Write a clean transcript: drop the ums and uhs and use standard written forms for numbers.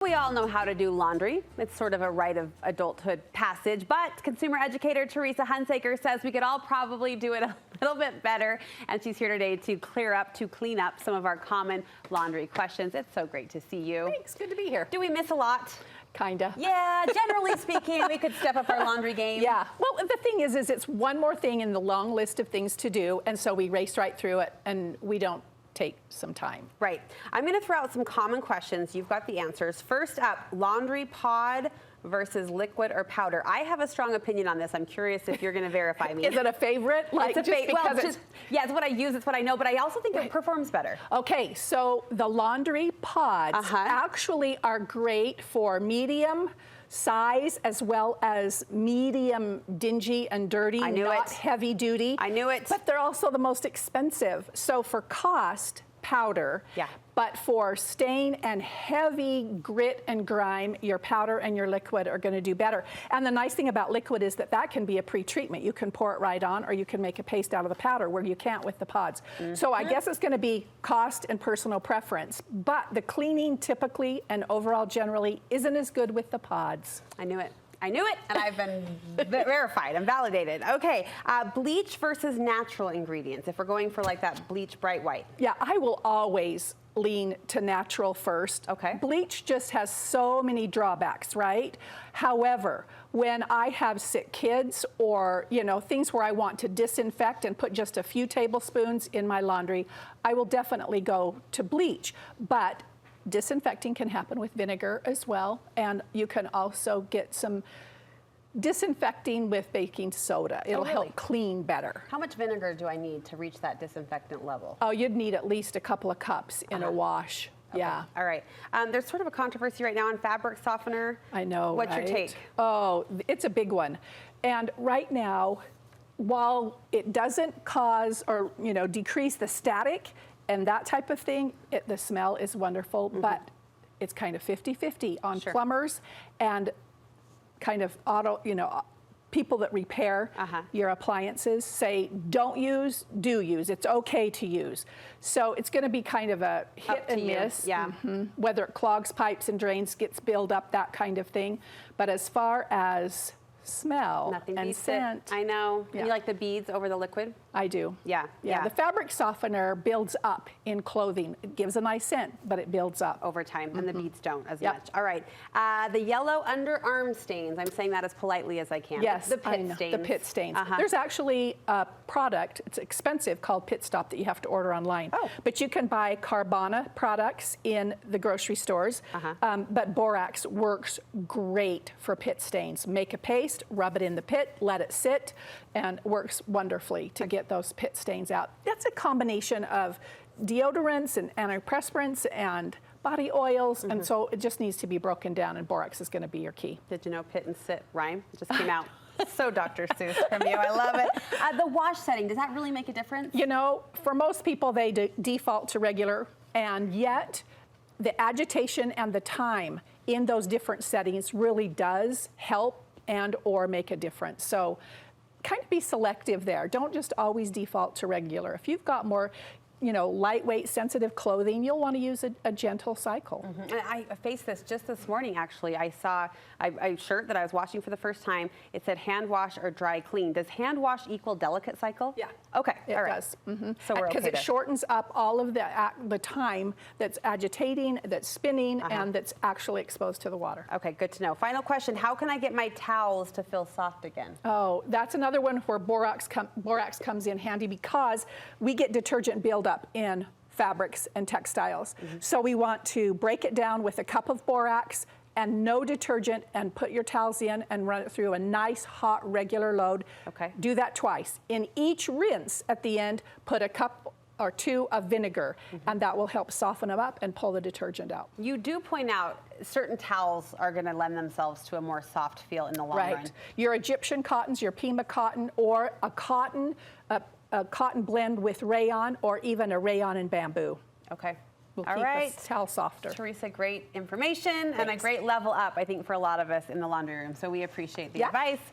We all know how to do laundry. It's sort of a rite of adulthood passage, but consumer educator Teresa Hunsaker says we could all probably do it a little bit better, and she's here today to clean up some of our common laundry questions. It's so great to see you. Thanks, good to be here. Do we miss a lot? Kinda. Yeah, generally speaking, we could step up our laundry game. Yeah, well, the thing is it's one more thing in the long list of things to do, and so we race right through it, and we don't take some time. Right. I'm going to throw out some common questions. You've got the answers. First up, laundry pod versus liquid or powder. I have a strong opinion on this. I'm curious if you're going to verify me. Is it a favorite? Like, it's a favorite. Well, yeah, it's what I use. It's what I know. But I also think it performs better. Okay, so the laundry pods actually are great for medium size as well as medium dingy and dirty, not heavy duty. I knew it. But they're also the most expensive. So for cost, powder. Yeah. But for stain and heavy grit and grime, your powder and your liquid are going to do better. And the nice thing about liquid is that that can be a pre-treatment. You can pour it right on, or you can make a paste out of the powder where you can't with the pods. So I guess it's going to be cost and personal preference. But the cleaning typically and overall generally isn't as good with the pods. I knew it. I knew it, and I've been verified and validated. Okay, bleach versus natural ingredients, if we're going for like that bleach bright white. Yeah, I will always lean to natural first. Okay. Bleach just has so many drawbacks, right? However, when I have sick kids or, you know, things where I want to disinfect and put just a few tablespoons in my laundry, I will definitely go to bleach. But disinfecting can happen with vinegar as well, and you can also get some disinfecting with baking soda. It'll help clean better. How much vinegar do I need to reach that disinfectant level? Oh, you'd need at least a couple of cups in a wash. Okay. Yeah. All right. There's sort of a controversy right now on fabric softener. I know, What's your take? Oh, it's a big one. And right now, while it doesn't cause or, you know, decrease the static and that type of thing, the smell is wonderful, but it's kind of 50-50 on plumbers and kind of people that repair your appliances say don't use, do use. It's okay to use. So it's going to be kind of a hit and miss. Yeah. Whether it clogs pipes and drains, gets built up, that kind of thing. But as far as smell and scent. I know. Yeah. You like the beads over the liquid? I do. Yeah. Yeah. The fabric softener builds up in clothing. It gives a nice scent, but it builds up over time, and the beads don't as much. All right. The yellow underarm stains. I'm saying that as politely as I can. Yes, the pit stains. The pit stains. There's actually a product, it's expensive, called Pit Stop that you have to order online. Oh. But you can buy Carvana products in the grocery stores. But borax works great for pit stains. Make a paste, rub it in the pit, let it sit, and works wonderfully to get those pit stains out. That's a combination of deodorants and antiperspirants and body oils, and so it just needs to be broken down, and borax is going to be your key. Did you know pit and sit rhyme? It just came out. So Dr. Seuss from you. I love it. The wash setting, does that really make a difference? You know, for most people, they default to regular, and yet the agitation and the time in those different settings really does help and or make a difference. So kind of be selective there. Don't just always default to regular. If you've got more, you know, lightweight, sensitive clothing, you'll want to use a gentle cycle. And I faced this just this morning, actually. I saw a shirt that I was washing for the first time. It said hand wash or dry clean. Does hand wash equal delicate cycle? Yeah. Okay. It does. So we're okay because it shortens up all of the time that's agitating, that's spinning, and that's actually exposed to the water. Okay, good to know. Final question, how can I get my towels to feel soft again? Oh, that's another one where borax comes in handy, because we get detergent buildup in fabrics and textiles. So we want to break it down with a cup of borax and no detergent, and put your towels in and run it through a nice hot regular load. Okay. Do that twice. In each rinse at the end, put a cup or two of vinegar, and that will help soften them up and pull the detergent out. You do point out certain towels are going to lend themselves to a more soft feel in the long run. Your Egyptian cottons, your Pima cotton, or a cotton blend with rayon, or even a rayon and bamboo. Okay. Will keep the towel softer. Teresa, great information and a great level up, I think, for a lot of us in the laundry room. So we appreciate the advice.